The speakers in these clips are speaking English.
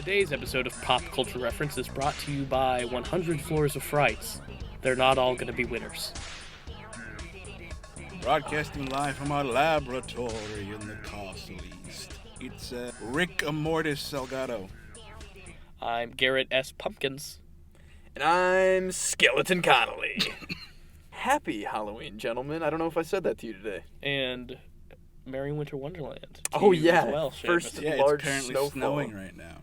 Today's episode of Pop Culture Reference is brought to you by 100 Floors of Frights. They're not all going to be winners. Broadcasting live from our laboratory in the Castle East. It's Rick Amortis Salgado. I'm Garrett S. Pumpkins. And I'm Skeleton Connolly. Happy Halloween, gentlemen. I don't know if I said that to you today. And Merry Winter Wonderland. Oh, yeah. As well, First Seamus. large it's currently snowfall. snowing right now.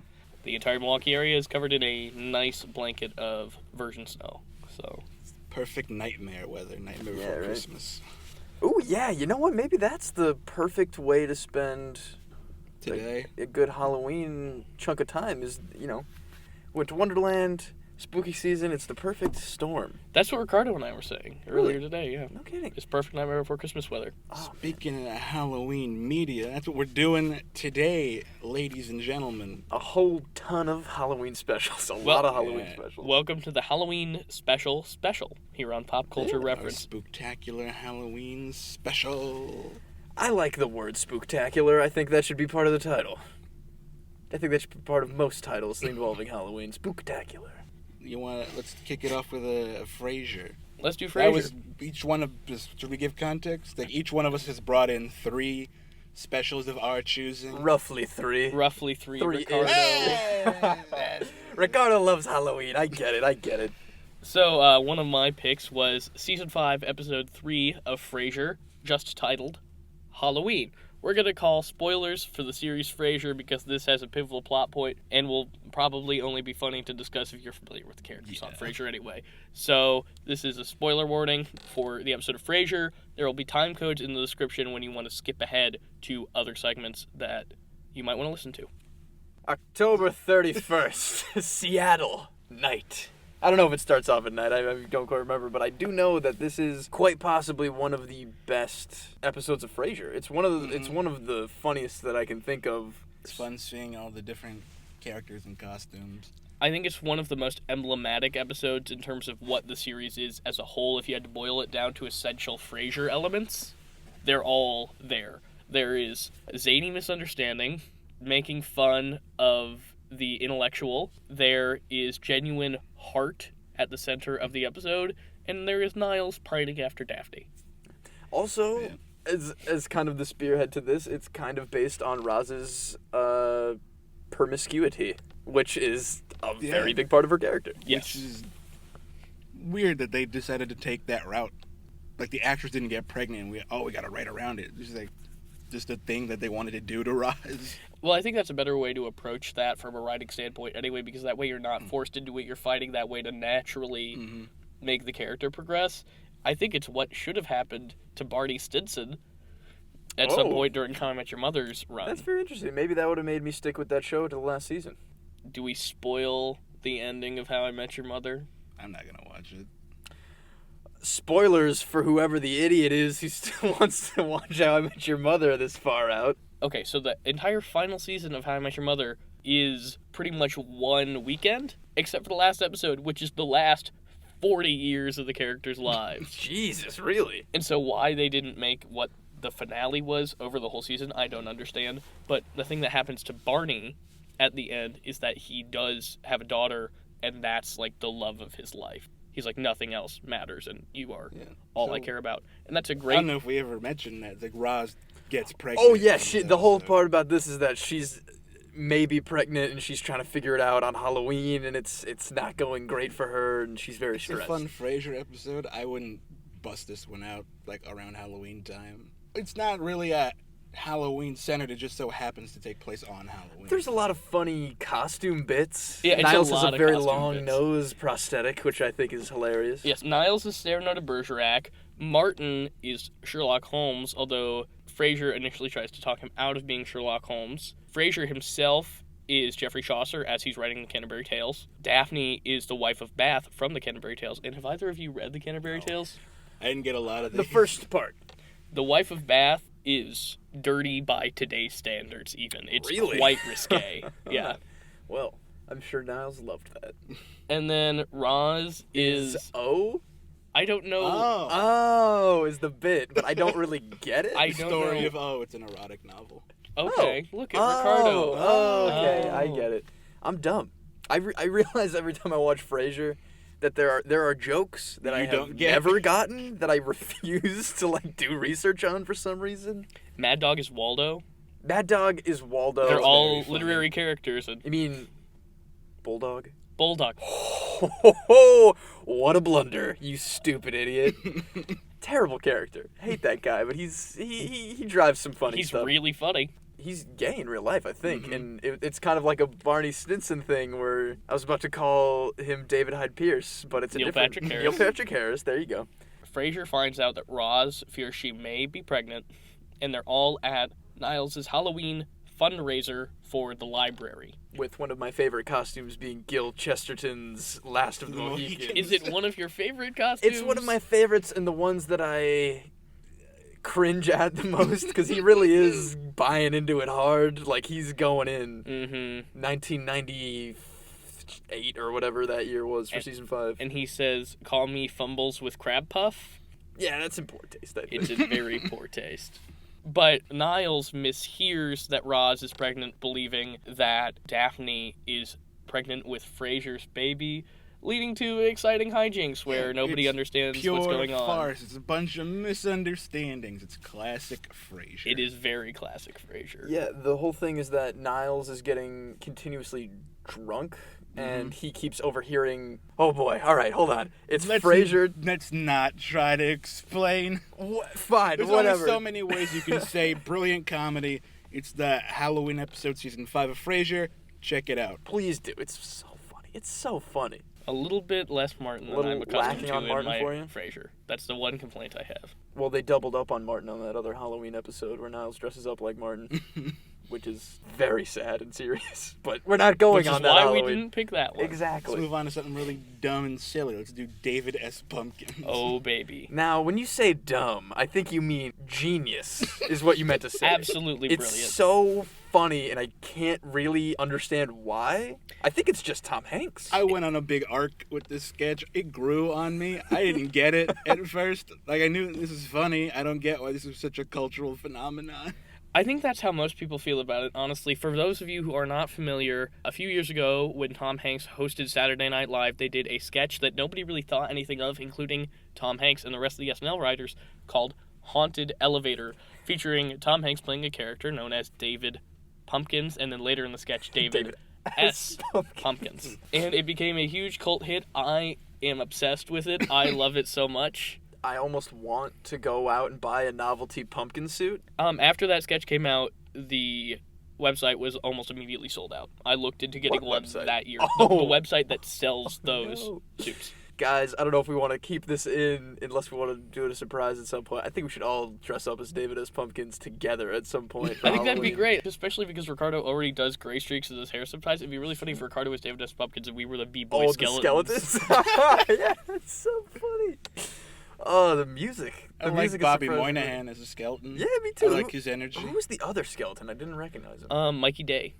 The entire Milwaukee area is covered in a nice blanket of virgin snow. So Perfect nightmare weather. Nightmare Yeah, before right. Christmas. Oh, yeah. You know what? Maybe that's the perfect way to spend Today. a good Halloween chunk of time is, Winter Wonderland, spooky season. It's the perfect storm. that's what Ricardo and I were saying earlier today, yeah. No kidding. It's perfect Nightmare Before Christmas weather. Speaking of Halloween media, that's what we're doing today, ladies and gentlemen. A whole ton of Halloween specials. A lot of Halloween yeah. specials. Welcome to the Halloween special here on Pop Culture Yeah. Reference. Our Spooktacular Halloween special. I like the word spooktacular. I think that should be part of the title. I think that should be part of most titles involving Halloween. Spooktacular. Let's kick it off with a Frasier. Let's do That Frasier. was each one of, should we give context? Like each one of us has brought in 3 specials of our choosing. Roughly 3. Roughly three. Three-ish. Ricardo. Ricardo loves Halloween. I get it. So, one of my picks was Season 5, Episode 3 of Frasier, just titled Halloween. We're going to call spoilers for the series Frasier because this has a pivotal plot point and will probably only be funny to discuss if you're familiar with the characters on Frasier anyway. So, this is a spoiler warning for the episode of Frasier. There will be time codes in the description when you want to skip ahead to other segments that you might want to listen to. October 31st, Seattle, night. I don't know if it starts off at night, I don't quite remember, but I do know that this is quite possibly one of the best episodes of Frasier. It's one of the funniest that I can think of. It's fun seeing all the different characters and costumes. I think it's one of the most emblematic episodes in terms of what the series is as a whole. If you had to boil it down to essential Frasier elements, they're all there. There is zany misunderstanding, making fun of the intellectual. There is genuine heart at the center of the episode, and there is Niles pining after Daphne. Also, as kind of the spearhead to this, it's kind of based on Roz's promiscuity, which is a very big part of her character. Yes. Which is weird that they decided to take that route. Like, the actress didn't get pregnant, and we got to write around it. It's like just a thing that they wanted to do to Roz. Well, I think that's a better way to approach that from a writing standpoint anyway, because that way you're not forced into it. You're fighting that way to naturally make the character progress. I think it's what should have happened to Barney Stinson at some point during How I Met Your Mother's run. That's very interesting. Maybe that would have made me stick with that show to the last season. Do we spoil the ending of How I Met Your Mother? I'm not going to watch it. Spoilers for whoever the idiot is who still wants to watch How I Met Your Mother this far out. Okay, so the entire final season of How I Met Your Mother is pretty much one weekend, except for the last episode, which is the last 40 years of the characters' lives. Jesus, really? And so why they didn't make what the finale was over the whole season, I don't understand. But the thing that happens to Barney at the end is that he does have a daughter, and that's like the love of his life. He's like, nothing else matters, and you are all I care about. And that's a great... I don't know if we ever mentioned that. Like, Roz gets pregnant. Oh, yeah, the whole part about this is that she's maybe pregnant, and she's trying to figure it out on Halloween, and it's not going great for her, and she's very stressed. It's a fun Frasier episode. I wouldn't bust this one out, like, around Halloween time. It's not really a Halloween centered. It just so happens to take place on Halloween. There's a lot of funny costume bits. Yeah, it's Niles a lot has a of very costume long bits. nose prosthetic, which I think is hilarious. Yes, Niles is Cyrano de Bergerac. Martin is Sherlock Holmes, although Frasier initially tries to talk him out of being Sherlock Holmes. Frasier himself is Geoffrey Chaucer as he's writing the Canterbury Tales. Daphne is the wife of Bath from the Canterbury Tales. And have either of you read the Canterbury Tales? I didn't get a lot of The these. first part. The wife of Bath is dirty by today's standards even. It's Really? quite risque. Yeah. Well, I'm sure Niles loved that. And then Roz is... O? I don't know. Oh, is the bit, but I don't really get it. I The don't story know. of, it's an erotic novel. Okay, look at Ricardo. Oh, okay, Oh. I get it. I'm dumb. I realize every time I watch Frasier that there are jokes that I have never gotten that I refuse to like do research on for some reason. Mad Dog is Waldo. Mad Dog is Waldo. They're all literary characters. You mean Bulldog? Bulldog. Oh, what a blunder, you stupid idiot. Terrible character. Hate that guy, but he drives some funny stuff. He's really funny. He's gay in real life, I think, and it's kind of like a Barney Stinson thing where I was about to call him David Hyde Pierce, but it's a different... Patrick Harris. Neil Patrick Harris, there you go. Frasier finds out that Roz fears she may be pregnant, and they're all at Niles' Halloween fundraiser for the library. With one of my favorite costumes being Gil Chesterton's Last of the Mohicans. Is it one of your favorite costumes? It's one of my favorites and the ones that I cringe at the most, because he really is buying into it hard. Like, he's going in 1998 or whatever that year was for season 5. And he says, "Call me Fumbles with Crab Puff." Yeah, that's in poor taste, I think. It's in very poor taste. But Niles mishears that Roz is pregnant, believing that Daphne is pregnant with Frasier's baby, leading to exciting hijinks where nobody understands what's going on. Pure farce. It's a bunch of misunderstandings. It's classic Frasier. It is very classic Frasier. Yeah, the whole thing is that Niles is getting continuously drunk, and he keeps overhearing... Oh boy, alright, hold on. It's Frasier... Let's not try to explain. Fine, There's whatever. only so many ways you can say brilliant comedy. It's the Halloween episode, season 5 of Frasier. Check it out. Please do. It's so funny. It's so funny. A little bit less Martin than I'm accustomed to in my Frasier. That's the one complaint I have. Well, they doubled up on Martin on that other Halloween episode where Niles dresses up like Martin, which is very sad and serious. But we're not going on that Which is why Halloween. we didn't pick that one. Exactly. Let's move on to something really dumb and silly. Let's do David S. Pumpkins. Oh, baby. Now, when you say dumb, I think you mean genius is what you meant to say. Absolutely It's brilliant. so funny, and I can't really understand why. I think it's just Tom Hanks. I went on a big arc with this sketch. It grew on me. I didn't get it at first. Like, I knew this is funny. I don't get why this is such a cultural phenomenon. I think that's how most people feel about it, honestly. For those of you who are not familiar, a few years ago when Tom Hanks hosted Saturday Night Live, they did a sketch that nobody really thought anything of, including Tom Hanks and the rest of the SNL writers, called Haunted Elevator, featuring Tom Hanks playing a character known as David Pumpkins, and then later in the sketch, David S. Pumpkins. And it became a huge cult hit. I am obsessed with it. I love it so much. I almost want to go out and buy a novelty pumpkin suit. After that sketch came out, the website was almost immediately sold out. I looked into getting one that year. Oh. The website that sells those suits. Guys, I don't know if we want to keep this in unless we want to do it a surprise at some point. I think we should all dress up as David as Pumpkins together at some point. I think that'd be great, especially because Ricardo already does gray streaks as his hair sometimes. It'd be really funny if Ricardo was David as Pumpkins and we were the B-boy skeletons. The skeletons? Yeah, that's so funny. Oh, the music. I like Bobby Moynihan as a skeleton. Yeah, me too. I like his energy. Who was the other skeleton? I didn't recognize him. Mikey Day.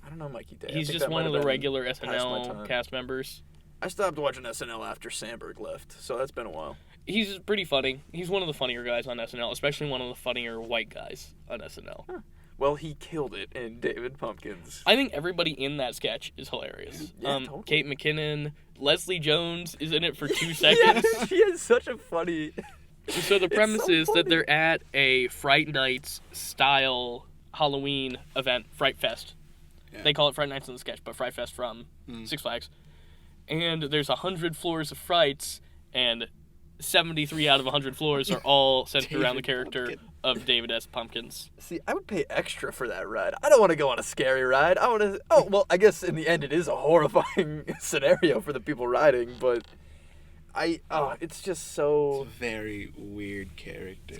I don't know Mikey Day. He's just one of the regular SNL cast members. I stopped watching SNL after Sandberg left, so that's been a while. He's pretty funny. He's one of the funnier guys on SNL, especially one of the funnier white guys on SNL. Huh. Well, he killed it in David Pumpkins. I think everybody in that sketch is hilarious. Yeah, totally. Kate McKinnon, Leslie Jones is in it for 2 seconds. Yeah, she has such a funny... So the premise is that they're at a Fright Nights style Halloween event, Fright Fest. Yeah. They call it Fright Nights in the sketch, but Fright Fest from Six Flags. And there's 100 floors of frights, and 73 out of 100 floors are all centered around the character of David S. Pumpkins. See, I would pay extra for that ride. I don't want to go on a scary ride. I want to... Oh, well, I guess in the end it is a horrifying scenario for the people riding, but... it's just so... It's a very weird character.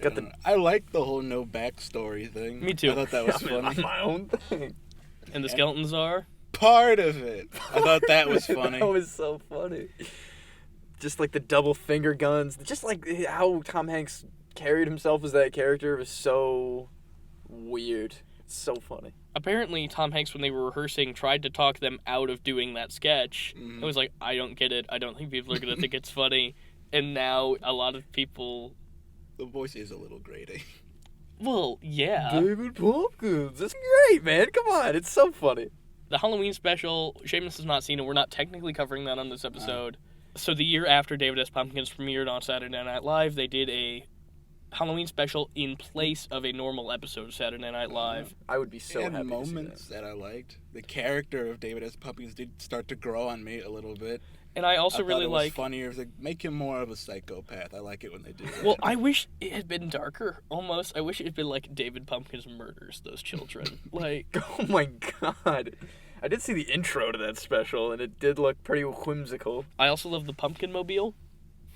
I like the whole no backstory thing. Me too. I thought that was funny. My own thing. And the skeletons are? Part of it. I thought that was funny. That was so funny. Just like the double finger guns. Just like how Tom Hanks carried himself as that character was so weird. It's so funny. Apparently, Tom Hanks, when they were rehearsing, tried to talk them out of doing that sketch. It was like, I don't get it. I don't think people are going to think it's funny. And now a lot of people... The voice is a little grating. Well, yeah. David Pumpkins. It's great, man. Come on. It's so funny. The Halloween special, Seamus has not seen it. We're not technically covering that on this episode. So the year after David S. Pumpkins premiered on Saturday Night Live, they did a Halloween special in place of a normal episode of Saturday Night Live. I would be so It had happy moments to see that I liked. The character of David S. Pumpkins did start to grow on me a little bit. And I also I really thought it was like... funnier. It was like, make him more of a psychopath. I like it when they do that. Well, I wish it had been darker, almost. I wish it had been like David Pumpkins murders those children. Like, that. Oh my god. I did see the intro to that special, and it did look pretty whimsical. I also love the Pumpkin Mobile.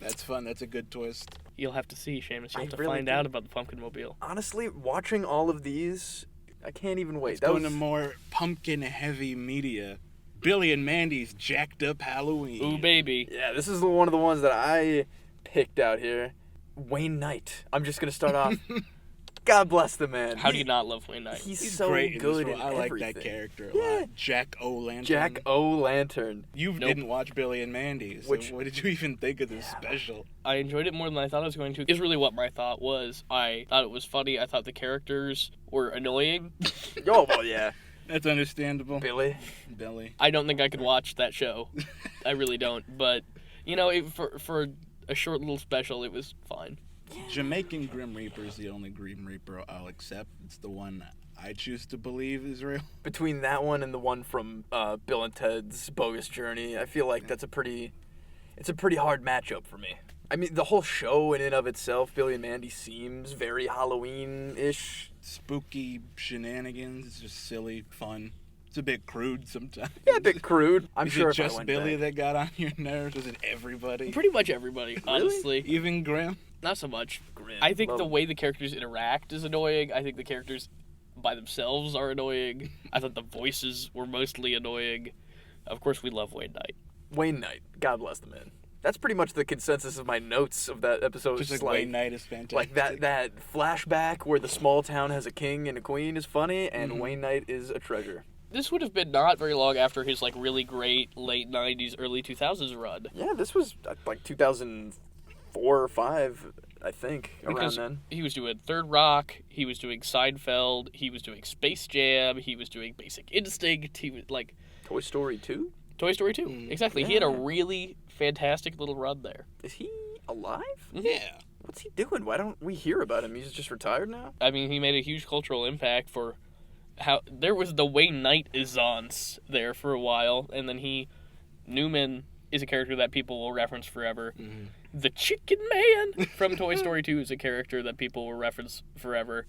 That's fun. That's a good twist. You'll have to see, Seamus. You'll have to really find do. out about the Pumpkin Mobile. Honestly, watching all of these, I can't even wait. Let's go into more pumpkin-heavy media. Billy and Mandy's Jacked Up Halloween. Ooh, baby. Yeah, this is one of the ones that I picked out here. Wayne Knight. I'm just going to start off. God bless the man. How do you not love Wayne Knight? He's He's so great in good this in role. I like everything. that character a Yeah. lot. Jack O'Lantern. Jack O'Lantern. You Nope. didn't watch Billy and Mandy, so Which- what did you even think of this special? I enjoyed it more than I thought I was going to. Is really what my thought was. I thought it was funny. I thought the characters were annoying. Oh, well, yeah. That's understandable. Billy. Billy. I don't think I could watch that show. I really don't. But, you know, for a short little special, it was fine. Jamaican Grim Reaper is the only Grim Reaper I'll accept. It's the one I choose to believe is real. Between that one and the one from Bill and Ted's Bogus Journey, I feel like it's a pretty hard matchup for me. I mean, the whole show in and of itself, Billy and Mandy, seems very Halloween-ish. Spooky shenanigans. It's just silly, fun. It's a bit crude sometimes. Yeah, a bit crude. I'm Is sure it if I just went Billy back. that got on your nerves? Was it everybody? Pretty much everybody, honestly. Even Grim? Not so much. Grim. I think Love the him. way the characters interact is annoying. I think the characters by themselves are annoying. I thought the voices were mostly annoying. Of course, we love Wayne Knight. Wayne Knight. God bless the man. That's pretty much the consensus of my notes of that episode. Just It's like Wayne Knight is fantastic. Like that flashback where the small town has a king and a queen is funny, and Mhm. Wayne Knight is a treasure. This would have been not very long after his like really great late 90s, early 2000s run. Yeah, this was like 2004 or 5, I think, Because around then. he was doing Third Rock, he was doing Seinfeld, he was doing Space Jam, he was doing Basic Instinct, he was like Toy Story 2? Toy Story 2. Exactly. He had a Yeah. really fantastic little run there. Is he alive? Yeah. What's he doing? Why don't we hear about him? He's just retired now? I mean, he made a huge cultural impact for how there was the Wayne Knight-isance there for a while, and then Newman is a character that people will reference forever. Mhm. The Chicken Man from Toy Story 2 is a character that people will reference forever.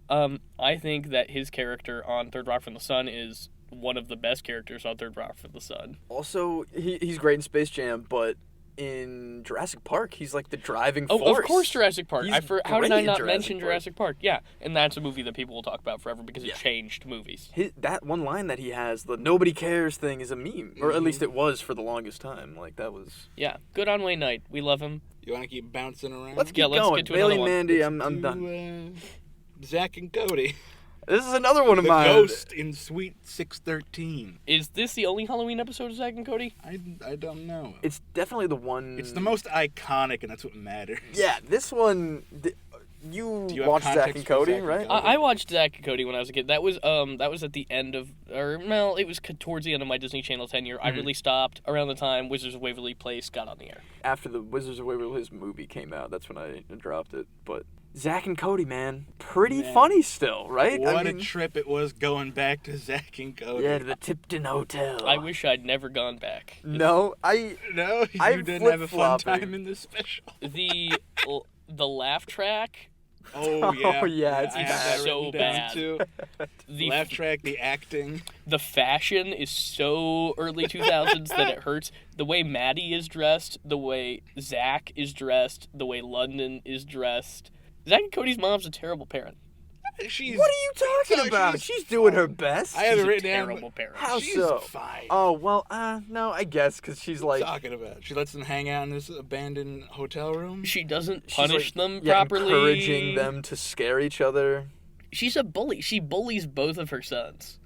I think that his character on Third Rock from the Sun is one of the best characters on Third Rock from the Sun. Also, he's great in Space Jam, but in Jurassic Park, he's like the driving Oh, force. of course, Jurassic Park. He's How did great I in not Jurassic mention Park. Jurassic Park? Yeah, and that's a movie that people will talk about forever because Yeah. it changed movies. That one line that he has, the nobody cares thing, is a meme. Or at least it was for the longest time. Like, that was... Yeah, good on Wayne Knight. We love him. You want to keep bouncing around? Let's keep Yeah, let's going. get to Bailey another and one. Mandy, I'm done. Zack and Cody. This is another one of The mine. Ghost in Suite 613. Is this the only Halloween episode of Zack and Cody? I don't know. It's definitely the one... It's the most iconic, and that's what matters. Yeah, this one... You Do you have watched Zack context and for Cody, Zack and right? Cody? I watched Zack and Cody when I was a kid. That was at the end of, it was towards the end of my Disney Channel tenure. I really stopped around the time Wizards of Waverly Place got on the air. After the Wizards of Waverly Place movie came out, that's when I dropped it. But Zack and Cody, man, pretty Man. funny still, right? What I a trip it was going back to Zack and Cody. Yeah, to the Tipton Hotel. I wish I'd never gone back. No, I... No, you I'm didn't have a fun flip-flopping. time in this special. The laugh track, Oh, yeah. Oh, yeah, it's I have that so written down, bad. too. the Laugh track, the acting. the fashion is so early 2000s that it hurts. The way Maddie is dressed, the way Zack is dressed, the way London is dressed. Zack and Cody's mom's a terrible parent. She's. What are you talking about? She's doing her best. I have She's it a written down. terrible parent. How She's so? fine. Oh, well, no, I guess, because she's What are you like... talking about? She lets them hang out in this abandoned hotel room? She doesn't she's, punish like, them yeah, properly. encouraging them to scare each other. She's a bully. She bullies both of her sons.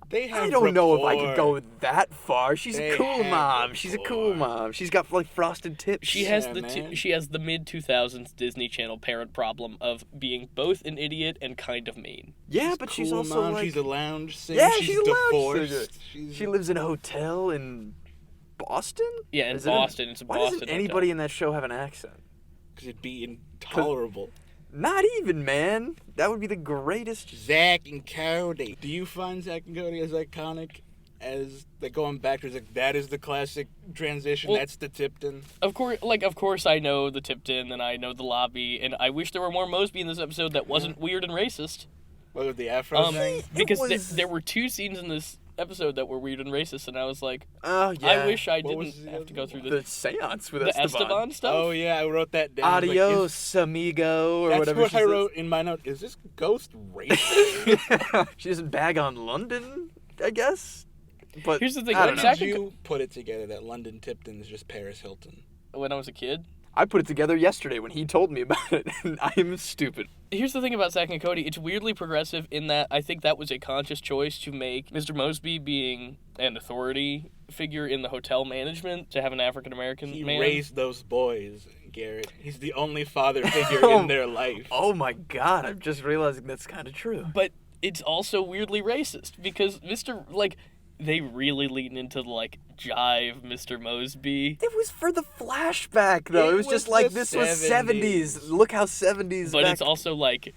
They have I don't know if I could rapport. go that far. She's They a cool have mom. She's a cool rapport. mom. She's got like frosted tips. She has Yeah, man. she has the mid 2000s Disney Channel parent problem of being both an idiot and kind of mean. Yeah, but she's Cool also mom. like She's a lounge singer. Yeah, she's she's a lounge divorced. singer. She's... She lives in a hotel in Boston? Yeah, in Is it in- Boston. It's a Why Boston doesn't anybody hotel. in that show have an accent? Because it'd be intolerable. Not even, man. That would be the greatest. Zack and Cody. Do you find Zack and Cody as iconic as like going back to like that is the classic transition? Well, that's the Tipton. Of course, I know the Tipton and I know the lobby, and I wish there were more Mosby in this episode that wasn't weird and racist. What with the Afro thing? Because was- there were two scenes in this episode that were weird and racist, and I was like, Oh, yeah. I wish I What was didn't the have to go through The seance with the Esteban stuff. Oh yeah, I wrote that down. Adios, amigo, or That's whatever what she I says. wrote in my note. Is this ghost racist? She doesn't bag on London, I guess. But Here's the thing, I How don't when know. Zack did and you put it together that London Tipton is just Paris Hilton? When I was a kid. I put it together yesterday when he told me about it, and I am stupid. Here's the thing about Zack and Cody. It's weirdly progressive in that I think that was a conscious choice to make Mr. Mosby being an authority figure in the hotel management to have an African American He man. raised those boys, Garrett. He's the only father figure in their life. Oh my god, I'm just realizing that's kind of true. But it's also weirdly racist because they really lean into jive Mr. Mosby. It was for the flashback, though. It was just was like, the this was 70s. 70s. Look how 70s But back... it's also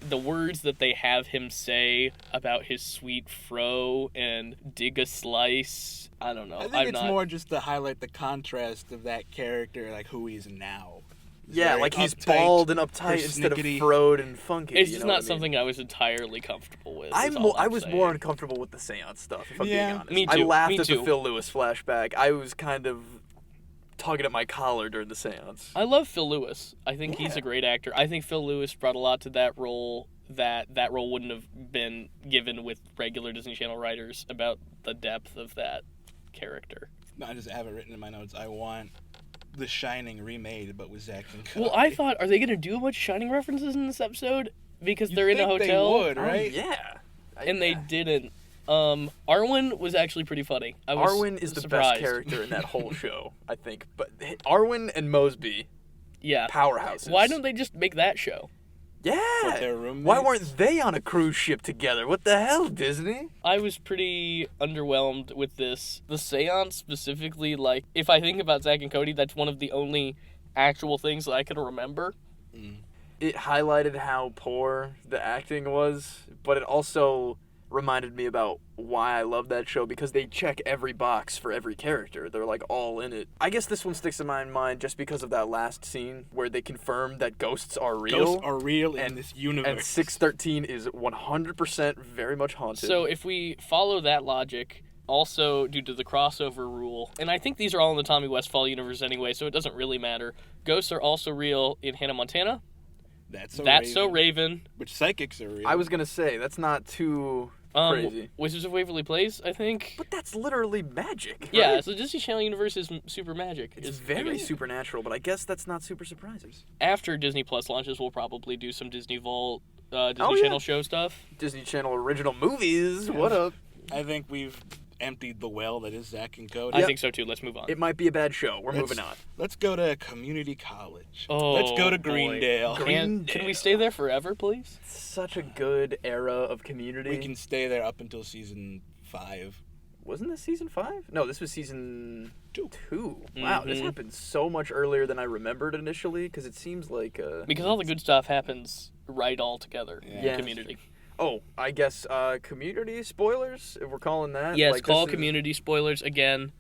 the words that they have him say about his sweet fro and dig a slice. I don't know. I think I'm it's not... more just to highlight the contrast of that character, like who he is now. Yeah, Very like he's uptight, bald and uptight instead of persnickety. froed and funky. It's you just know not what I mean? something I was entirely comfortable with. is I all I'm was saying. more uncomfortable with the seance stuff, if I'm being Yeah, honest. me I too, laughed me at the too. Phil Lewis flashback. I was kind of tugging at my collar during the seance. I love Phil Lewis. I think he's Yeah. a great actor. I think Phil Lewis brought a lot to that role that role wouldn't have been given with regular Disney Channel writers about the depth of that character. No, I just have it written in my notes. I want The Shining remade, but with Zack and Cody. Well, I thought, are they going to do a bunch of Shining references in this episode? Because they're in a You'd think hotel. They would, Oh, right? yeah. And they didn't. Arwen was actually pretty funny. I was Arwen is the surprised. best character in that whole show, I think. But Arwen and Mosby, Yeah. powerhouses. Why don't they just make that show? Yeah. With their roommates? Why weren't they on a cruise ship together? What the hell, Disney? I was pretty underwhelmed with this. The seance specifically, if I think about Zack and Cody, that's one of the only actual things that I can remember. It highlighted how poor the acting was, but it also reminded me about why I love that show, because they check every box for every character. They're all in it. I guess this one sticks in my mind just because of that last scene where they confirm that ghosts are real. Ghosts are real in and- this universe. And 613 is 100% very much haunted. So if we follow that logic, also due to the crossover rule, and I think these are all in the Tommy Westphall universe anyway, so it doesn't really matter. Ghosts are also real in Hannah Montana. That's So Raven. Which psychics are real. I was going to say, that's not too crazy. Wizards of Waverly Place, I think. But that's literally magic. Yeah, right? so Disney Channel universe is super magic. It's very supernatural, but I guess that's not super surprising. After Disney Plus launches, we'll probably do some Disney Vault, Disney Oh, yeah. Channel show stuff. Disney Channel original movies. What up? I think we've emptied the well that is Zack and Cody. I think so too. Let's move on. It might be a bad show. We're moving on. Let's go to community college. Oh, Let's go to boy. Greendale. Can we stay there forever, please? Such a good era of Community. We can stay there up until season 5. Wasn't this season 5? No, this was season 2. 2. Wow, this Mhm. happened so much earlier than I remembered initially, because it seems like... Because all the good stuff happens right all together in Yeah. Community. Oh, I guess Community spoilers, if we're calling that. Yes, Like, call this is- Community spoilers again.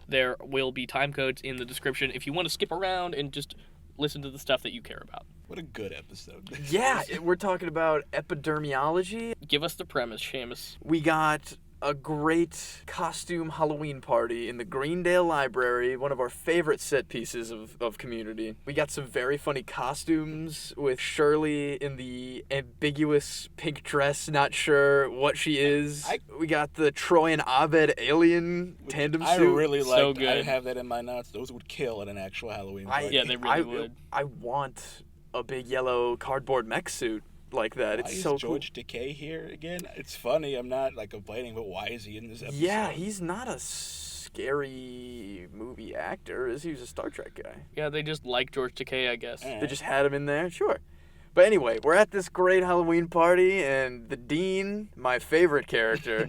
There will be time codes in the description if you want to skip around and just listen to the stuff that you care about. What a good episode. this Yeah, is. we're talking about epidemiology. Give us the premise, Seamus. We got a great costume Halloween party in the Greendale Library, one of our favorite set pieces of Community. We got some very funny costumes with Shirley in the ambiguous pink dress, not sure what she is. We got the Troy and Abed alien tandem I suit. really So like. I good. have that in my notes. Those would kill at an actual Halloween party. Yeah, they really would. I want a big yellow cardboard mech suit. like that. Why It's is so George Takei here again? It's funny. I'm not like complaining, but why is he in this cool. episode? Yeah, he's not a scary movie actor, is he? He was a Star Trek guy. Yeah, they just like George Takei, I guess. They just had him in there? Sure. But anyway, we're at this great Halloween party, and the dean, my favorite character,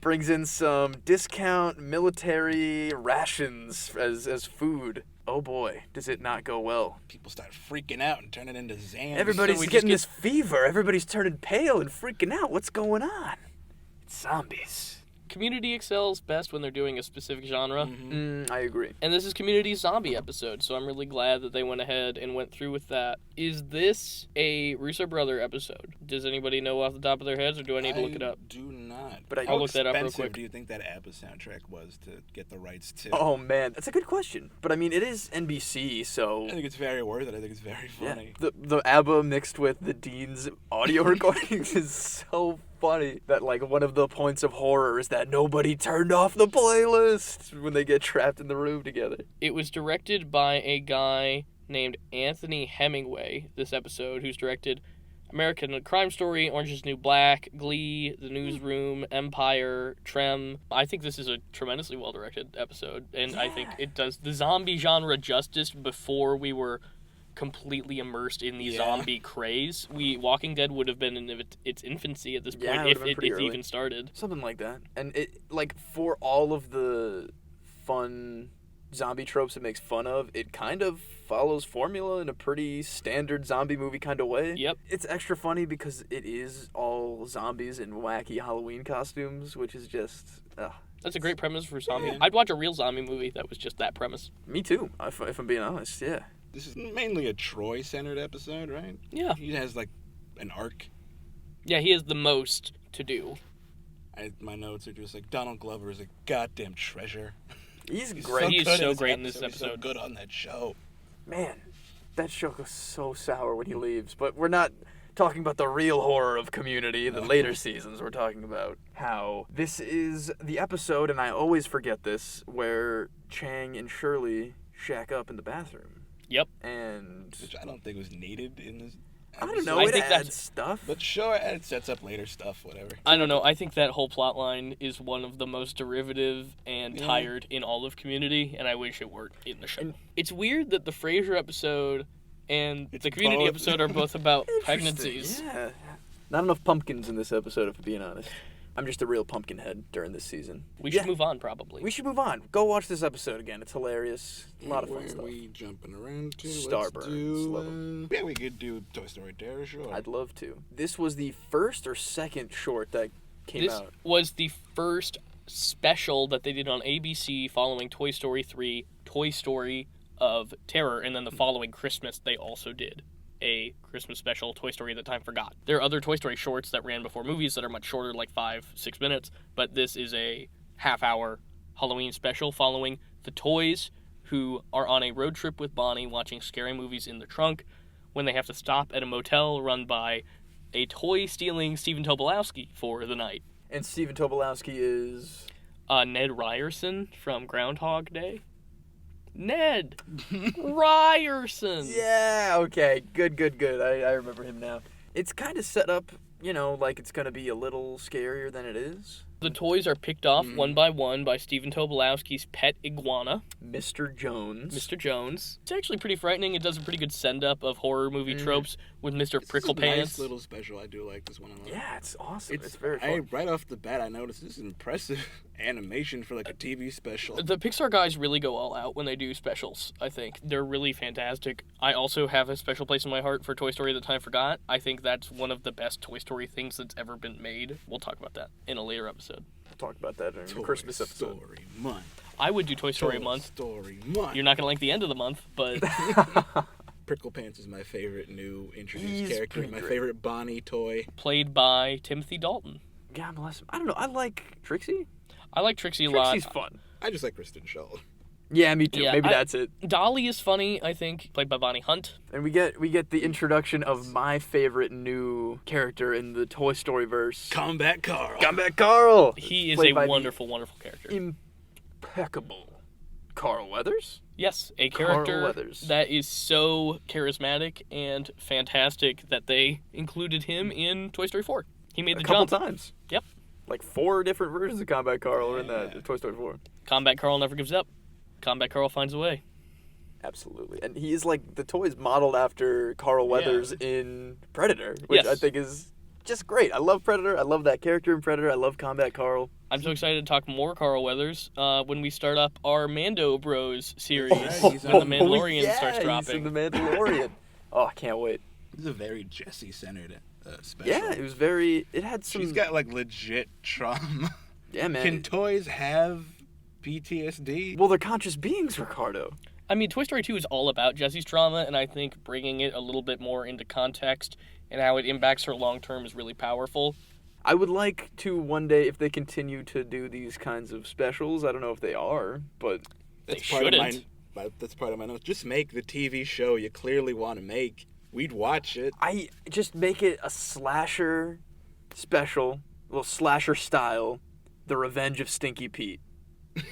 brings in some discount military rations as food. Oh boy, does it not go well. People start freaking out and turning into Zans. Everybody's we getting just this fever. Everybody's turning pale and freaking out. What's going on? It's zombies. Community excels best when they're doing a specific genre. I agree. And this is Community's zombie episode, so I'm really glad that they went ahead and went through with that. Is this a Russo Brother episode? Does anybody know off the top of their heads, or do I need to look it up? Do not. But I'll look that up real How expensive quick. do you think that ABBA soundtrack was to get the rights to? Oh man, that's a good question. But I mean, it is NBC, so I think it's very worth it. I think it's very yeah. funny. The ABBA mixed with the dean's audio recordings is so funny. That like one of the points of horror is that nobody turned off the playlist when they get trapped in the room together. It was directed by a guy named Anthony Hemingway, this episode, who's directed American Crime Story, Orange is the New Black, Glee, The Newsroom, Empire, Trem. I think this is a tremendously well-directed episode, and I think it does the zombie genre justice before we were completely immersed in the zombie craze. Walking Dead would have been in its infancy at this point, Yeah, it if would've been it pretty early. even started. Something like that. And it like for all of the fun zombie tropes it makes fun of, it kind of follows formula in a pretty standard zombie movie kind of way. Yep. It's extra funny because it is all zombies in wacky Halloween costumes, which is just That's a great premise for zombie. Yeah. I'd watch a real zombie movie that was just that premise. me too, if I'm being honest. Yeah. This is mainly a Troy-centered episode, right? Yeah. He has like an arc. Yeah, he has the most to do. My notes are just like Donald Glover is a goddamn treasure. He's He's great. He is good so in great in this He's so episode. good on that show. Man, that show goes so sour when he leaves. But we're not talking about the real horror of Community, the later seasons. We're talking about how this is the episode, and I always forget this, where Chang and Shirley shack up in the bathroom. Yep. And Which I don't think was needed in this I don't episode. know, I it think adds that's- stuff. But sure, it sets up later stuff, whatever. I don't know. I think that whole plot line is one of the most derivative and Yeah. tired in all of Community, and I wish it weren't in the show. And- It's weird that the Frasier episode and It's the Community both. episode are both about Interesting, pregnancies. Yeah. Not enough pumpkins in this episode, if I'm being honest. I'm just a real pumpkin head during this season. We should move on, probably. We should move on. Go watch this episode again. It's hilarious. A lot of fun Where stuff. are we jumping around to? Starburns, Let's do, love 'em. yeah, we could do Toy Story Terror, sure. I'd love to. This was the first or second short that came This out. was the first special that they did on ABC following Toy Story 3, Toy Story of Terror, and then the following Christmas they also did a Christmas special, Toy Story That Time Forgot. There are other Toy Story shorts that ran before movies that are much shorter, like 5-6 minutes, but this is a half-hour Halloween special following the toys who are on a road trip with Bonnie watching scary movies in the trunk when they have to stop at a motel run by a toy-stealing Stephen Tobolowsky for the night. And Stephen Tobolowsky is... Ned Ryerson from Groundhog Day. Ned Ryerson. Yeah, okay. Good. I remember him now. It's kind of set up, like it's going to be a little scarier than it is. The toys are picked off one by one by Stephen Tobolowsky's pet iguana, Mr. Jones. Mr. Jones. It's actually pretty frightening. It does a pretty good send-up of horror movie tropes with Mr. This Prickle is a nice Pants. little special. I do like this one a lot. Yeah, it's awesome. It's very fun. Right off the bat, I noticed this is impressive animation for like a TV special. The Pixar guys really go all out when they do specials, I think. They're really fantastic. I also have a special place in my heart for Toy Story That Time Forgot. I think that's one of the best Toy Story things that's ever been made. We'll talk about that in a later episode. We'll talk about that during the Toy Christmas episode. Story month. I would do Toy Story Toy month. Story month. You're not going to like the end of the month, but Prickle Pants is my favorite new introduced He's character. pretty My great. favorite Bonnie toy. played by Timothy Dalton. God bless him. I don't know. I like Trixie. I like Trixie a lot. Trixie's fun. I just like Kristen Schaal. Yeah, me too. Yeah, Maybe I- that's it. Dolly is funny, I think, played by Bonnie Hunt. And we get the introduction of my favorite new character in the Toy Story verse. Combat Carl. Come back, Carl. He is Played a by the wonderful, wonderful character. impeccable Carl Weathers? Yes, a Carl character Weathers. that is so charismatic and fantastic that they included him in Toy Story 4. He made the A couple jump. times. Yep. Like 4 different versions of Combat Carl are in that Toy Story 4. Combat Carl never gives up. Combat Carl finds a way. Absolutely. And he is like, the toy's modeled after Carl Weathers in Predator, which Yes. I think is just great. I love Predator. I love that character in Predator. I love Combat Carl. I'm so excited to talk more Carl Weathers when we start up our Mando Bros series he's when The Mandalorian starts He's dropping. in The Mandalorian. Oh, I can't wait. This is a very Jesse-centered special. Yeah, it was very, it had some... She's got, like, legit trauma. Yeah, man. Can toys have PTSD? Well, they're conscious beings, Ricardo. I mean, Toy Story 2 is all about Jesse's trauma, and I think bringing it a little bit more into context and how it impacts her long term is really powerful. I would like to one day, if they continue to do these kinds of specials, I don't know if they are, but That's They part of shouldn't. That's part of my notes. Just make the TV show you clearly want to make. We'd watch it. I just make it a slasher special, a little slasher style, The Revenge of Stinky Pete.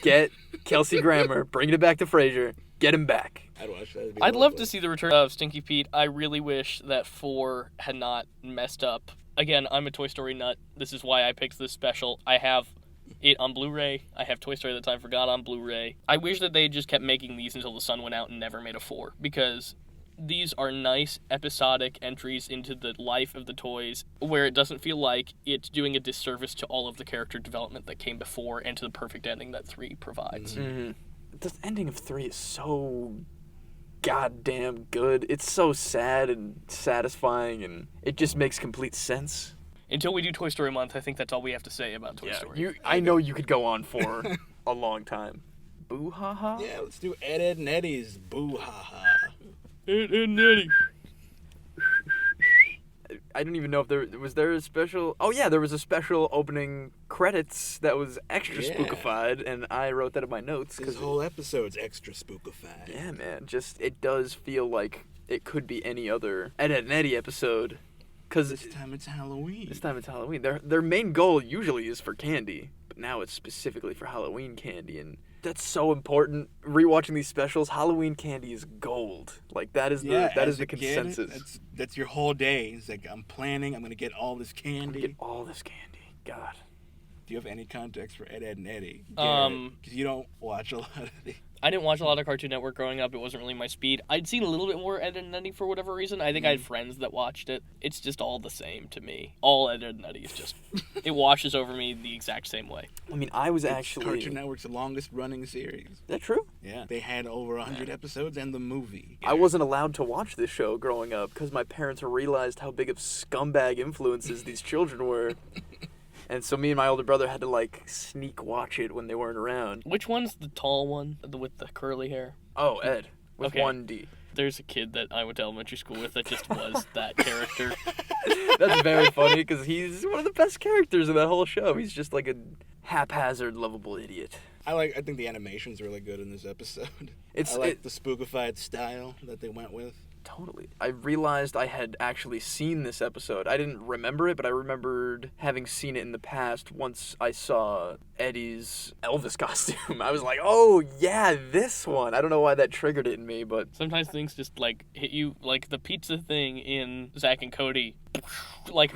Get Kelsey Grammer, bring it back to Frasier, get him back. I'd watch that. It'd be I'd love lovely. to see the return of Stinky Pete. I really wish that 4 had not messed up. Again, I'm a Toy Story nut. This is why I picked this special. I have it on Blu-ray. I have Toy Story That Time Forgot on Blu-ray. I wish that they just kept making these until the sun went out and never made a 4, because these are nice episodic entries into the life of the toys where it doesn't feel like it's doing a disservice to all of the character development that came before and to the perfect ending that 3 provides. Mm-hmm. The ending of 3 is so goddamn good. It's so sad and satisfying, and it just makes complete sense. Until we do Toy Story Month, I think that's all we have to say about Toy Story. I know you could go on for a long time. Boo ha ha? Yeah, let's do Ed and Eddy's Boo Ha Ha. Ed and Eddy. I don't even know if there a special... Oh yeah, there was a special opening credits that was extra Yeah. spookified, and I wrote that in my notes. This whole episode's extra spookified. Yeah, man, just, it does feel like it could be any other Ed, Ed and Eddy episode. Because This time it's Halloween. This time it's Halloween. Their main goal usually is for candy, but now it's specifically for Halloween candy, and that's so important. Rewatching these specials, Halloween candy is gold. Like that is the as the a kid, consensus. that's your whole day. It's like, I'm planning, I'm gonna get all this candy. Get all this candy. God. Do you have any context for Ed, Ed and Eddy? Um, Because you don't watch a lot of the... I didn't watch a lot of Cartoon Network growing up. It wasn't really my speed. I'd seen a little bit more Ed and Eddy for whatever reason. I think I had friends that watched it. It's just all the same to me. All Ed and Eddy is just... it washes over me the exact same way. I mean, I was It's actually... Cartoon Network's longest running series. Is that true? Yeah. They had over 100 episodes and the movie. I wasn't allowed to watch this show growing up because my parents realized how big of scumbag influences these children were. And so me and my older brother had to, like, sneak watch it when they weren't around. Which one's the tall one with the curly hair? Oh, Ed. With Okay. 1D. There's a kid that I went to elementary school with that just was that character. That's very funny because he's one of the best characters in that whole show. He's just like a haphazard, lovable idiot. I think the animation's really good in this episode. It's I like the spookified style that they went with. Totally. I realized I had actually seen this episode. I didn't remember it, but I remembered having seen it in the past once I saw Eddie's Elvis costume. I was like, oh, yeah, this one. I don't know why that triggered it in me, but... Sometimes things just, like, hit you, like the pizza thing in Zack and Cody. Like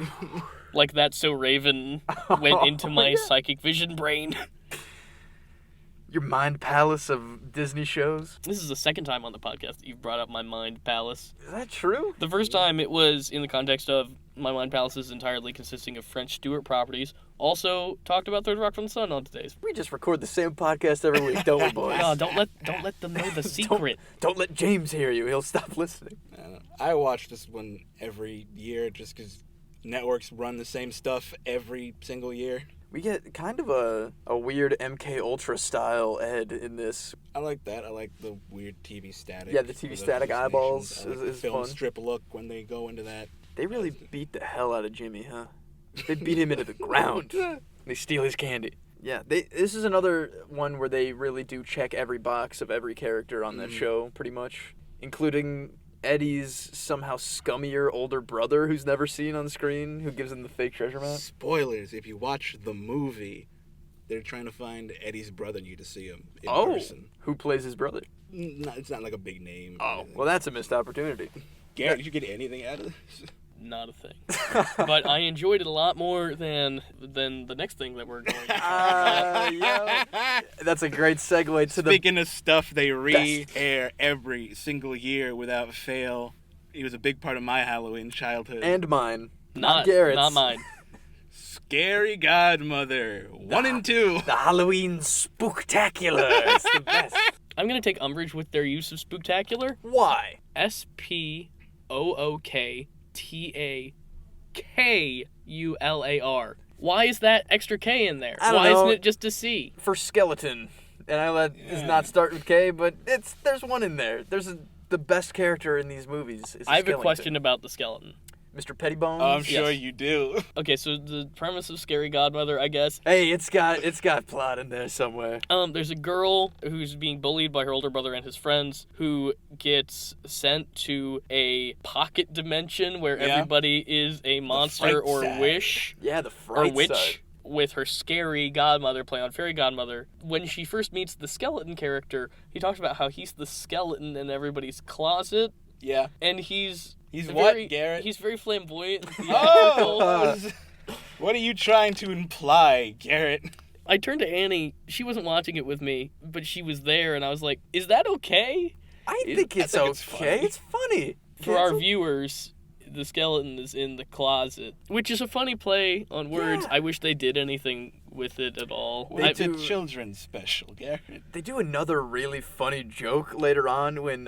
That's So Raven went into my yeah. psychic vision brain. Your mind palace of Disney shows? This is the second time on the podcast that you've brought up my mind palace. Is that true? The first time it was in the context of my mind palace is entirely consisting of French Stewart properties. Also talked about Third Rock from the Sun on today's. We just record the same podcast every week, don't we, boys? No, don't let them know the secret. Don't let James hear you. He'll stop listening. I watch this one every year just because networks run the same stuff every single year. We get kind of a weird MK Ultra style Ed in this. I like that. I like the weird TV static. Yeah, the TV static eyeballs I like the is film fun. strip look when they go into that. They really beat the hell out of Jimmy, huh? They beat him into the ground. They steal his candy. Yeah, this is another one where they really do check every box of every character on that show, pretty much, including Eddie's somehow scummier older brother who's never seen on screen, who gives him the fake treasure map. Spoilers, if you watch the movie, They're trying to find Eddie's brother. You to see him in person. Who plays his brother? It's not like a big name. Oh, well, that's a missed opportunity. Garrett, did you get anything out of this? Not a thing. But I enjoyed it a lot more than the next thing that we're going to talk about. That's a great segue to Speaking of stuff they re-air every single year without fail, it was a big part of my Halloween childhood. And mine. Not Garrett's. Not mine. Scary Godmother 1 and 2. The Halloween Spooktacular. It's the best. I'm going to take umbrage with their use of Spooktacular. Why? Spooktakular. Why is that extra K in there? I don't Why know. isn't it just a C? For skeleton. And I let does not start with K, but there's one in there. The best character in these movies is I have a skeleton. question about the skeleton. Mr. Pettybones. I'm sure Yes. you do. Okay, so the premise of Scary Godmother, I guess. Hey, it's got plot in there somewhere. There's a girl who's being bullied by her older brother and his friends who gets sent to a pocket dimension where everybody is a monster or side. wish Yeah, the or fright witch side. with her scary godmother, play on fairy godmother. When she first meets the skeleton character, he talks about how he's the skeleton in everybody's closet, Yeah. and he's what, Garrett? He's very flamboyant. and Oh! What are you trying to imply, Garrett? I turned to Annie. She wasn't watching it with me, but she was there, and I was like, "Is that okay?" I think it's think it's okay. funny. It's funny. For our viewers, the skeleton is in the closet, which is a funny play on words. Yeah. I wish they did anything with it at all. It's a children's special, Garrett. They do another really funny joke later on when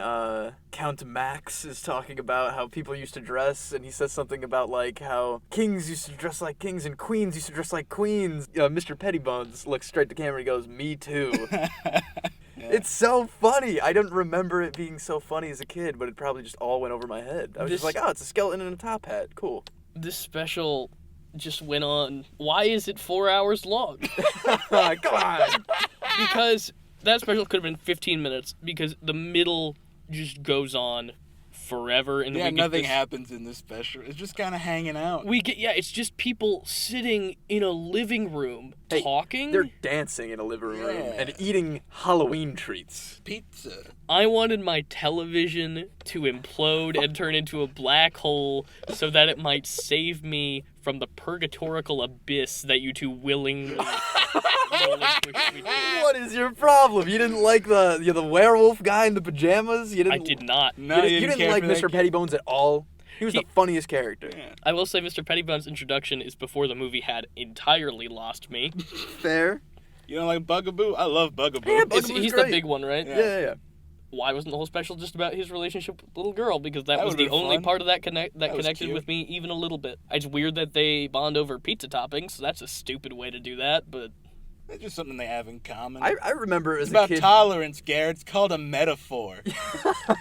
Count Max is talking about how people used to dress, and he says something about like how kings used to dress like kings and queens used to dress like queens. Mr. Pettybones looks straight to camera and he goes, "Me too." It's so funny. I don't remember it being so funny as a kid, but it probably just all went over my head. I was just like, oh, it's a skeleton in a top hat. Cool. This special just went on. Why is it 4 hours long? Come on. Because that special could have been 15 minutes, because the middle just goes on forever. And Yeah, we get nothing this- happens in this special. It's just kind of hanging out. It's just people sitting in a living room Hey, talking. They're dancing in a living room Yeah. and eating Halloween treats. Pizza. I wanted my television to implode and turn into a black hole so that it might save me from the purgatorical abyss that you two willingly relinquished me to. What is your problem? You didn't like the werewolf guy in the pajamas? You didn't. I did not. No, You didn't care like for that Mr. Pettybones at all. He was the funniest character. Yeah. I will say Mr. Pettybone's introduction is before the movie had entirely lost me. Fair. You don't like Bugaboo? I love Bugaboo. Yeah, He's Bugaboo's the great. big one, right? Yeah. Why wasn't the whole special just about his relationship with the little girl? Because that was would've the been only fun. part of that was connected cute. with me even a little bit. It's weird that they bond over pizza toppings. That's a stupid way to do that, but It's just something they have in common. I remember as it's a about kid. tolerance, Garrett. It's called a metaphor.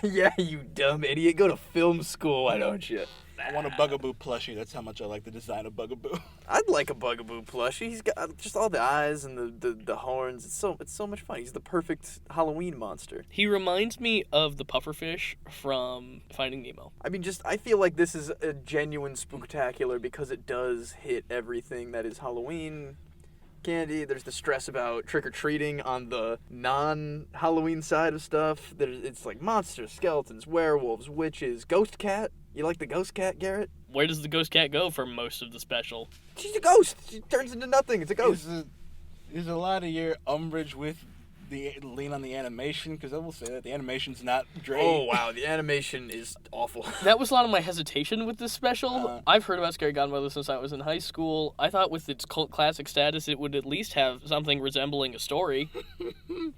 Yeah, you dumb idiot. Go to film school, why don't you? I want a Bugaboo plushie. That's how much I like the design of Bugaboo. I'd like a Bugaboo plushie. He's got just all the eyes and the horns. It's so much fun. He's the perfect Halloween monster. he reminds me of the pufferfish from Finding Nemo. I mean, I feel like this is a genuine Spooktacular because it does hit everything that is Halloween candy. There's the stress about trick-or-treating on the non-Halloween side of stuff. It's like monsters, skeletons, werewolves, witches, ghost cat. You like the ghost cat, Garrett? Where does the ghost cat go for most of the special? She's a ghost. She turns into nothing. It's a ghost. Is a lot of your umbrage with the lean on the animation? Because I will say that the animation's not great. Oh, wow. The animation is awful. That was a lot of my hesitation with this special. I've heard about Scary Godmother since I was in high school. I thought with its cult classic status, it would at least have something resembling a story.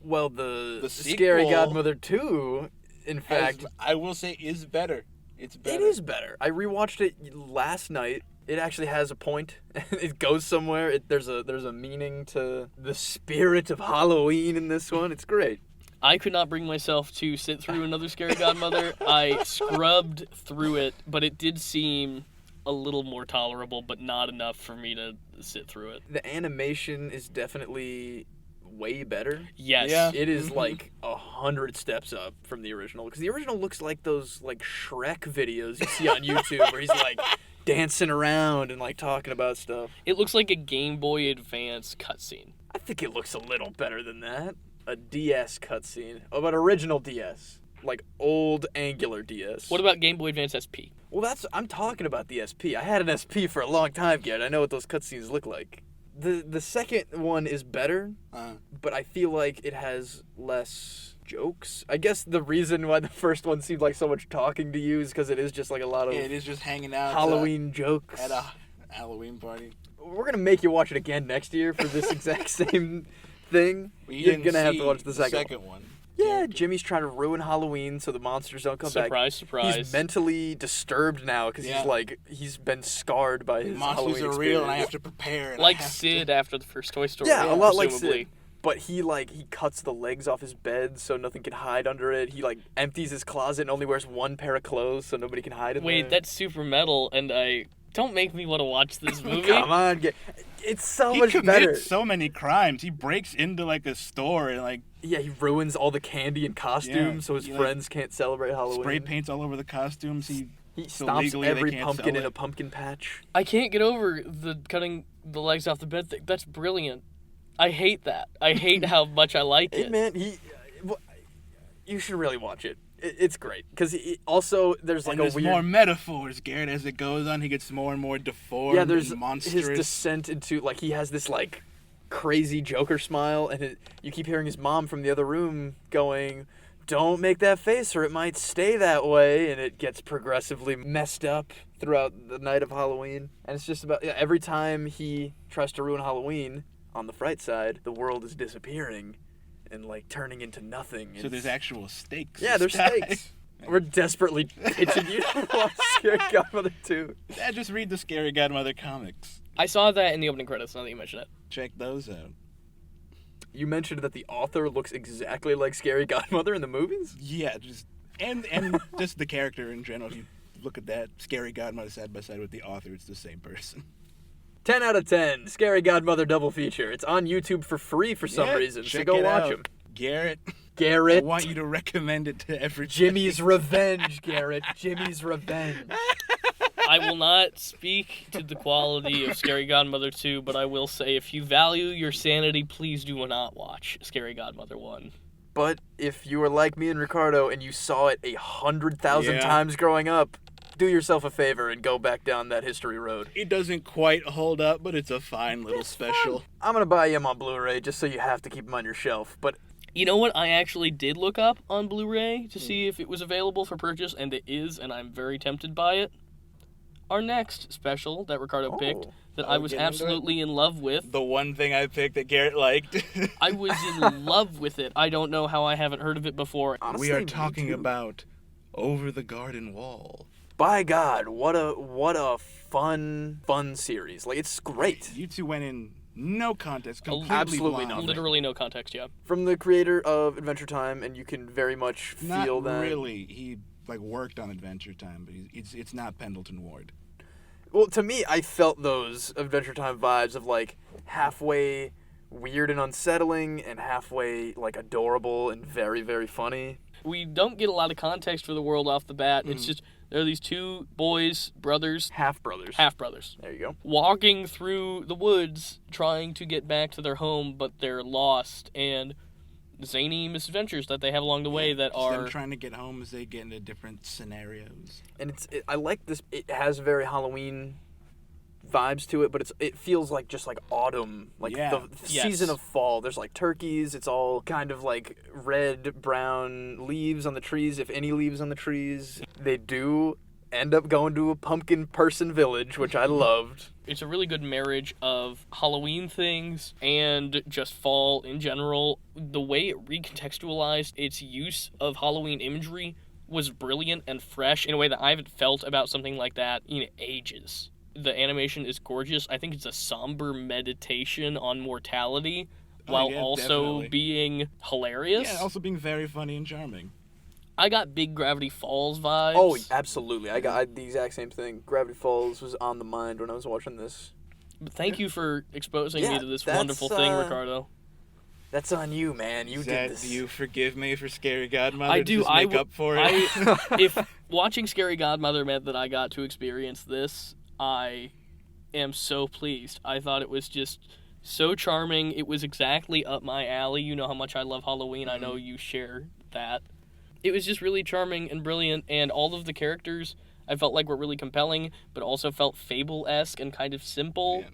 Well, the sequel Scary Godmother 2, in fact, I will say, is better. It's better. it is better. I rewatched it last night. It actually has a point. It goes somewhere. There's a meaning to the spirit of Halloween in this one. It's great. I could not bring myself to sit through another Scary Godmother. I scrubbed through it, but it did seem a little more tolerable, but not enough for me to sit through it. The animation is definitely way better. Yes. Yeah. It is like 100 steps up from the original, because the original looks like those like Shrek videos you see on YouTube where he's like dancing around and like talking about stuff. It looks like a Game Boy Advance cutscene. I think it looks a little better than that. A DS cutscene of an original DS, like old Angular DS. What about Game Boy Advance SP? Well, I'm talking about the SP. I had an SP for a long time, Garrett. I know what those cutscenes look like. The second one is better, but I feel like it has less jokes. I guess the reason why the first one seemed like so much talking to you is because it is just like a lot of it is just hanging out Halloween jokes at a Halloween party. We're gonna make you watch it again next year for this exact same thing. Well, You're gonna have to watch the second one. Yeah, Jimmy's trying to ruin Halloween so the monsters don't come back. Surprise, surprise. He's mentally disturbed now because he's been scarred by his monsters Halloween are real, and I experience. have to prepare. And Like Sid after the first Toy Story. Yeah, a lot like presumably. Sid. But he cuts the legs off his bed so nothing can hide under it. He empties his closet and only wears one pair of clothes so nobody can hide in there. Wait, that's super metal, and don't make me want to watch this movie. Come on, it's so he much better. commits so many crimes. He breaks into a store and Yeah, he ruins all the candy and costumes so his friends can't celebrate Halloween. Spray paints all over the costumes. He stomps every pumpkin in a pumpkin patch. I can't get over the cutting the legs off the bed thing. That's brilliant. I hate that. I hate how much I like it. Hey, man, you should really watch it. It's great because also there's there's weird more metaphors, Garrett. As it goes on, he gets more and more deformed. Yeah, there's and monstrous. his descent into he has this crazy Joker smile, and you keep hearing his mom from the other room going, "Don't make that face, or it might stay that way," and it gets progressively messed up throughout the night of Halloween. And it's just about every time he tries to ruin Halloween. On the fright side, the world is disappearing and turning into nothing. So there's actual stakes. Yeah, there's stakes. We're desperately pitching you to watch Scary Godmother 2. Yeah, just read the Scary Godmother comics. I saw that in the opening credits, now that you mention it. Check those out. You mentioned that the author looks exactly like Scary Godmother in the movies? Yeah, and just the character in general. If you look at that Scary Godmother side by side with the author, it's the same person. 10 out of 10, Scary Godmother double feature. It's on YouTube for free for some reason, so go watch them. Garrett, I want you to recommend it to everybody. Jimmy's Revenge, Garrett. Jimmy's Revenge. I will not speak to the quality of Scary Godmother 2, but I will say if you value your sanity, please do not watch Scary Godmother 1. But if you were like me and Ricardo and you saw it 100,000 times growing up, do yourself a favor and go back down that history road. It doesn't quite hold up, but it's a fine little special. Fun. I'm going to buy him on Blu-ray just so you have to keep him on your shelf. But you know what? I actually did look up on Blu-ray to see if it was available for purchase, and it is, and I'm very tempted by it. Our next special that Ricardo picked, that I was absolutely in love with. The one thing I picked that Garrett liked. I was in love with it. I don't know how I haven't heard of it before. Honestly, we are talking about Over the Garden Wall. By God, what a fun series. It's great. You two went in no context, completely absolutely blind. nothing. Literally no context, yeah. From the creator of Adventure Time, and you can very much feel that. Not really. He worked on Adventure Time, but it's not Pendleton Ward. Well, to me, I felt those Adventure Time vibes of halfway weird and unsettling, and halfway adorable and very, very funny. We don't get a lot of context for the world off the bat. It's just there are these two boys, brothers, half brothers. There you go. Walking through the woods trying to get back to their home, but they're lost, and zany misadventures that they have along the way that are them trying to get home as they get into different scenarios. And I like this. It has very Halloween vibes to it, but it feels like just autumn, the season of fall. There's turkeys. It's all kind of red, brown leaves on the trees, if any leaves on the trees. They do end up going to a pumpkin person village, which I loved. It's a really good marriage of Halloween things and just fall in general. The way it recontextualized its use of Halloween imagery was brilliant and fresh in a way that I haven't felt about something like that in ages. The animation is gorgeous. I think it's a somber meditation on mortality while also being hilarious. Yeah, also being very funny and charming. I got big Gravity Falls vibes. Oh, absolutely. I got the exact same thing. Gravity Falls was on the mind when I was watching this. But thank you for exposing me to this wonderful thing, Ricardo. That's on you, man. You did this. Do you forgive me for Scary Godmother? I do. Just make up for it. If watching Scary Godmother meant that I got to experience this, I am so pleased. I thought it was just So charming. It was exactly up my alley. You know how much I love Halloween. I know you share that. It was just really charming and brilliant, and all of the characters I felt like were really compelling, but also felt Fable-esque and kind of simple. Yeah.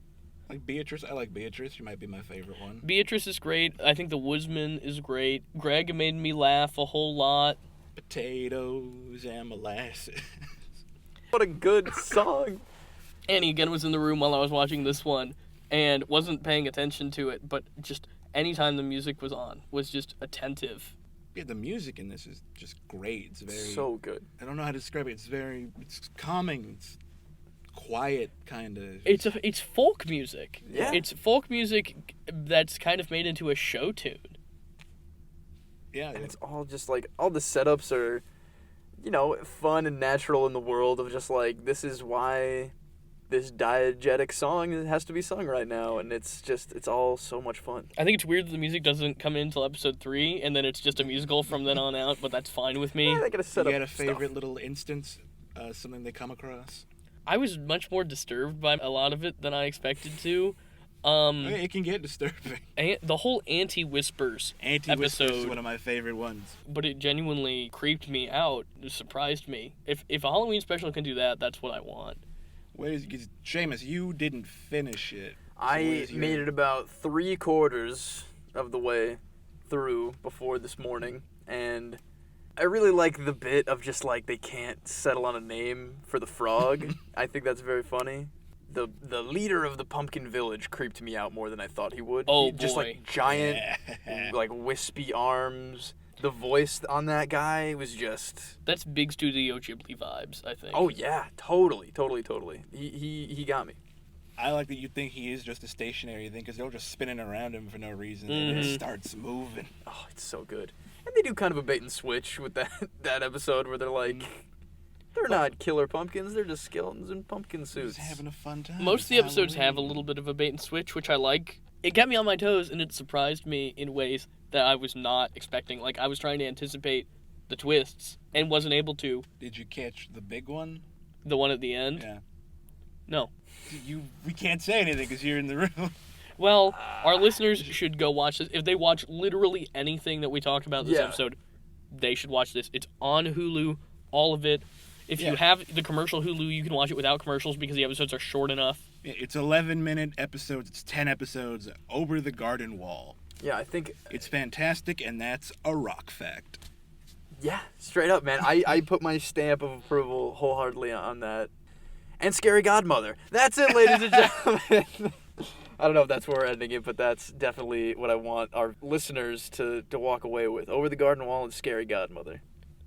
Like Beatrice, I like Beatrice. She might be my favorite one. Beatrice is great. I think the Woodsman is great. Greg made me laugh a whole lot. Potatoes and molasses. What a good song. Annie again was in the room while I was watching this one and wasn't paying attention to it, but just anytime the music was on, was just attentive. Yeah, the music in this is just great. It's very... So good. I don't know how to describe it. It's calming. It's quiet, kind of. It's folk music. Yeah. It's folk music that's kind of made into a show tune. Yeah. And it's all just like, all the setups are, fun and natural in the world of just like, this is why this diegetic song has to be sung right now, and it's all so much fun. I think it's weird that the music doesn't come in until episode 3, and then it's just a musical from then on out, but that's fine with me. Yeah, they gotta set you up had a favorite stuff. little instance, something they come across? I was much more disturbed by a lot of it than I expected to. It can get disturbing. The whole Anti-Whispers Anti-Whispers is episode, one of my favorite ones. but it genuinely creeped me out. It surprised me. If a Halloween special can do that, that's what I want. Seamus, you didn't finish it. I made it about 3/4 of the way through before this morning, and I really like the bit of just like they can't settle on a name for the frog. I think that's very funny. The leader of the pumpkin village creeped me out more than I thought he would. Oh, Just boy. like giant, Yeah. like wispy arms. The voice on that guy was just... That's big Studio Ghibli vibes, I think. Oh yeah, totally. He got me. I like that you think he is just a stationary thing because they're just spinning around him for no reason and it starts moving. Oh, it's so good. And they do kind of a bait and switch with that episode where they're like, they're not killer pumpkins, they're just skeletons in pumpkin suits. Just having a fun time. Most of the episodes have a Halloween. little bit of a bait and switch, which I like. It kept me on my toes, and it surprised me in ways that I was not expecting. Like, I was trying to anticipate the twists and wasn't able to. Did you catch the big one? The one at the end? Yeah. No. We can't say anything because you're in the room. Well, our listeners should go watch this. If they watch literally anything that we talked about this episode, they should watch this. It's on Hulu, all of it. If you have the commercial Hulu, you can watch it without commercials because the episodes are short enough. It's 11-minute episodes. It's 10 episodes over the garden wall. Yeah, I think... It's fantastic, and that's a rock fact. Yeah, straight up, man. I put my stamp of approval wholeheartedly on that. And Scary Godmother. That's it, ladies and gentlemen. I don't know if that's where we're ending it, but that's definitely what I want our listeners to walk away with. Over the Garden Wall and Scary Godmother.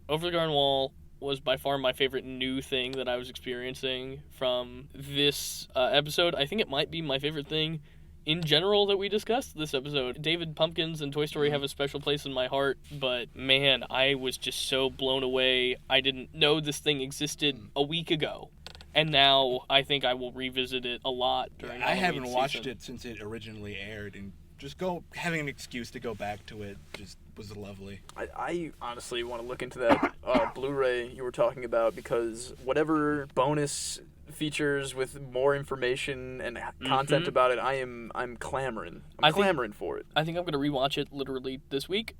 Over the Garden Wall was by far my favorite new thing that I was experiencing from this episode. I think it might be my favorite thing in general that we discussed this episode. David Pumpkins and Toy Story have a special place in my heart, but man, I was just so blown away. I didn't know this thing existed a week ago. And now I think I will revisit it a lot during I Halloween haven't watched season. it since it originally aired, and just having an excuse to go back to it just was lovely. I honestly want to look into that Blu-ray you were talking about, because whatever bonus features with more information and content about it, I'm clamoring. I'm clamoring for it. I think I'm going to rewatch it literally this week.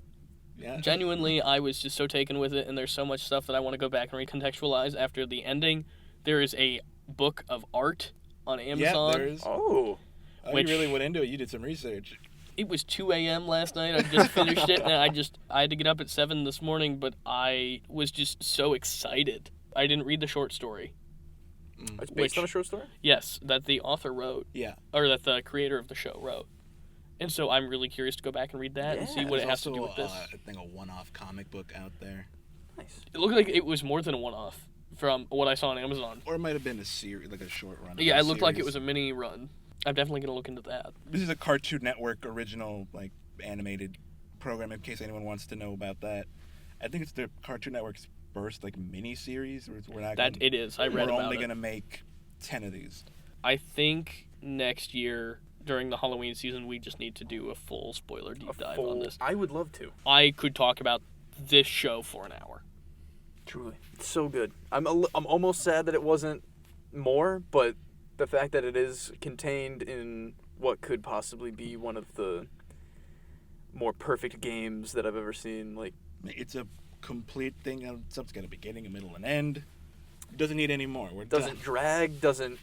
Yeah. Genuinely, I was just so taken with it, and there's so much stuff that I want to go back and recontextualize after the ending. There is a book of art on Amazon. Yeah, there is. Oh. Which- you really went into it. You did some research. It was 2 a.m. last night. I just finished it, and I had to get up at 7 this morning, but I was just so excited. I didn't read the short story. It's based on a short story? Yes, that the author wrote, Yeah. or that the creator of the show wrote. And so I'm really curious to go back and read that and see what it has to do with this. I think a one-off comic book out there. Nice. It looked like it was more than a one-off from what I saw on Amazon. Or it might have been a series, like a short run. Yeah, it looked like it was a mini run. I'm definitely going to look into that. This is a Cartoon Network original, like, animated program, in case anyone wants to know about that. I think it's the Cartoon Network's first, like, mini-series. We're not That it is. I read We're about only it. going to make 10 of these. I think next year, during the Halloween season, we just need to do a full spoiler deep dive on this. I would love to. I could talk about this show for an hour. Truly. It's so good. I'm almost sad that it wasn't more, but the fact that it is contained in what could possibly be one of the more perfect games that I've ever seen. Like, it's a complete thing. Something's got a beginning, a middle, and end. It doesn't need any more. We're doesn't done. drag, doesn't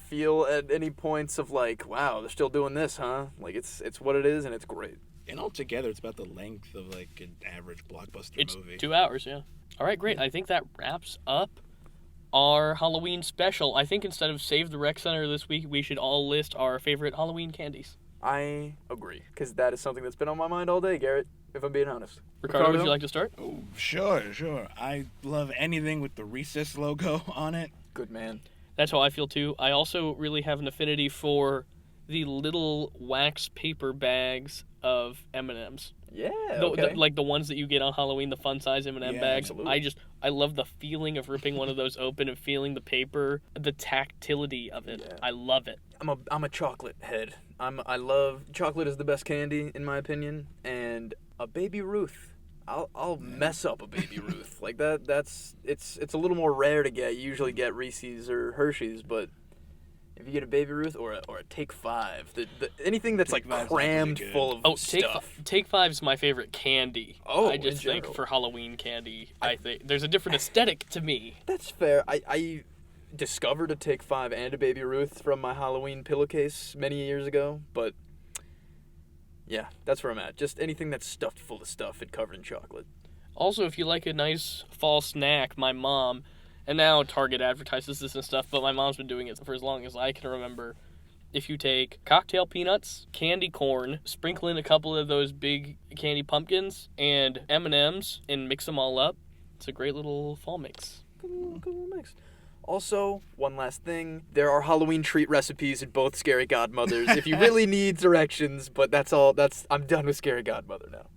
feel at any points of like, wow, they're still doing this, huh? Like, it's what it is, and it's great. And altogether, it's about the length of like an average blockbuster It's movie. 2 hours, yeah. All right, great. I think that wraps up our Halloween special. I think instead of Save the Rec Center this week, we should all list our favorite Halloween candies. I agree, because that is something that's been on my mind all day, Garrett, if I'm being honest. Ricardo, would you like to start? Oh, sure. I love anything with the Recess logo on it. Good man. That's how I feel too. I also really have an affinity for the little wax paper bags of M&Ms. Yeah, okay. Like the ones that you get on Halloween, the fun size M&M Yeah, bags. absolutely. I love the feeling of ripping one of those open and feeling the paper, the tactility of it. Yeah. I love it. I'm a chocolate head. I love chocolate is the best candy in my opinion, and a Baby Ruth. I'll mess up a Baby Ruth like that. It's a little more rare to get. You usually get Reese's or Hershey's, but if you get a Baby Ruth or a Take 5, anything that's Take like 5's crammed really good. full of Oh, stuff. Take 5's my favorite candy. Oh, I just in think general. for Halloween candy, I think there's a different aesthetic to me. That's fair. I discovered a Take 5 and a Baby Ruth from my Halloween pillowcase many years ago, but yeah, that's where I'm at. Just anything that's stuffed full of stuff and covered in chocolate. Also, if you like a nice fall snack, my mom, and now Target advertises this and stuff, but my mom's been doing it for as long as I can remember. If you take cocktail peanuts, candy corn, sprinkle in a couple of those big candy pumpkins, and M&Ms, and mix them all up, it's a great little fall mix. Good little mix. Also, one last thing, there are Halloween treat recipes in both Scary Godmothers if you really need directions, but that's all. I'm done with Scary Godmother now.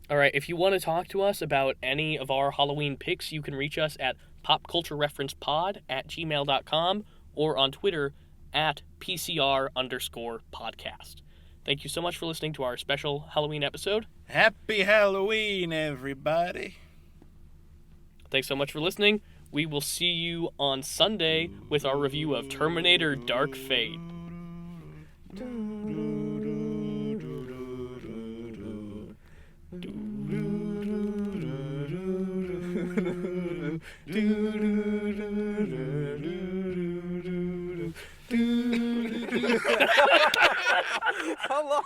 All right, if you want to talk to us about any of our Halloween picks, you can reach us at popculturereferencepod@gmail.com or on Twitter at PCR_podcast. Thank you so much for listening to our special Halloween episode. Happy Halloween, everybody. Thanks so much for listening. We will see you on Sunday with our review of Terminator Dark Fate. How long?